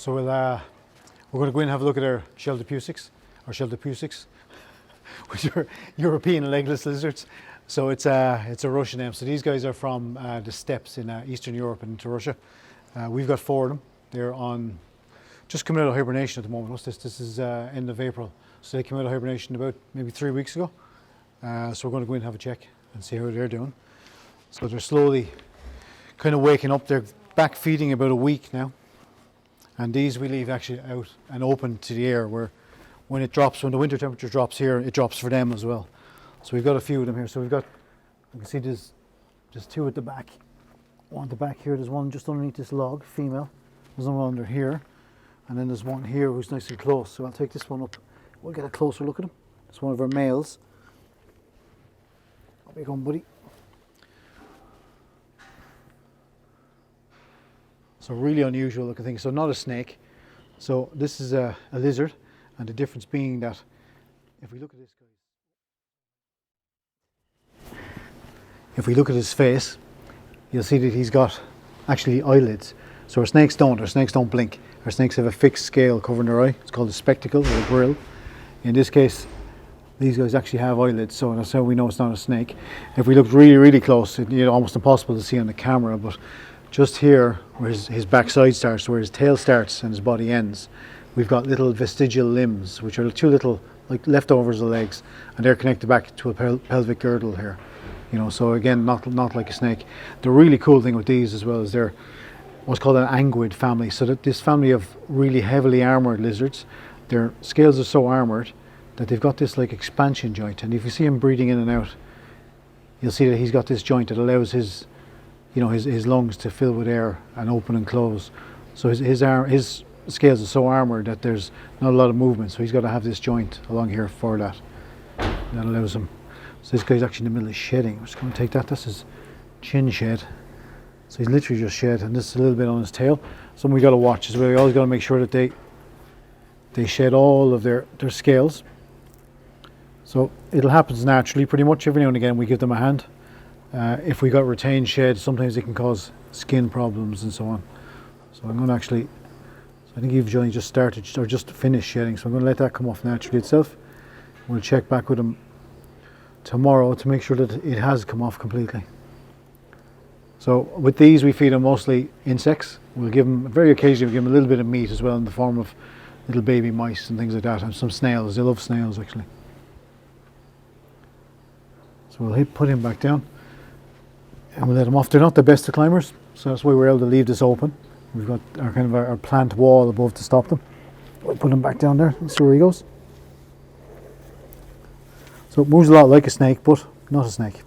So we're going to go in and have a look at our Scheltopusiks, which are European legless lizards. So it's a Russian name. So these guys are from the steppes in Eastern Europe and into Russia. We've got 4 of them. They're on just coming out of hibernation at the moment. What's this? This is end of April. So they came out of hibernation about maybe 3 weeks ago. So we're going to go in and have a check and see how they're doing. So they're slowly kind of waking up. They're back feeding about a week now. And these we leave actually out and open to the air, where when it drops, when the winter temperature drops here, it drops for them as well. So we've got a few of them here. So we've got, you can see there's 2 at the back. One at the back here, there's one just underneath this log, female. There's one under here. And then there's one here who's nice and close. So I'll take this one up. We'll get a closer look at him. It's one of our males. Up you going, buddy. So really unusual looking thing. So not a snake. So this is a lizard, and the difference being that if we look at this guy, if we look at his face, you'll see that he's got actually eyelids. So our snakes don't. Our snakes don't blink. Our snakes have a fixed scale covering their eye. It's called a spectacle or a grill. In this case, these guys actually have eyelids, so that's how we know it's not a snake. If we look really, really close, it's almost impossible to see on the camera, but just here, where his backside starts, where his tail starts and his body ends, we've got little vestigial limbs, which are 2 little, like leftovers of legs, and they're connected back to a pelvic girdle here. So again, not like a snake. The really cool thing with these as well is they're what's called an anguid family. So that this family of really heavily armoured lizards, their scales are so armoured that they've got this like expansion joint, and if you see him breathing in and out, you'll see that he's got this joint that allows his lungs to fill with air and open and close. So his scales are so armoured that there's not a lot of movement, so he's got to have this joint along here for that. That allows him. So this guy's actually in the middle of shedding. I'm just going to take that. This is chin shed. So he's literally just shed, and this is a little bit on his tail. Something we got to watch as well. We always got to make sure that they shed all of their scales. So it'll happen naturally, pretty much. Every now and again we give them a hand. If we got retained shed, sometimes it can cause skin problems and so on. So I'm going to actually, I think you've only just started or just finished shedding, so I'm going to let that come off naturally itself. We'll check back with him tomorrow to make sure that it has come off completely. So with these we feed them mostly insects. We'll give them, very occasionally we give them a little bit of meat as well, in the form of little baby mice and things like that, and some snails. They love snails actually. So we'll put him back down and we'll let him off. They're not the best of climbers, so that's why we're able to leave this open. We've got our kind of our plant wall above to stop them. We'll put him back down there and see where he goes. So it moves a lot like a snake, but not a snake.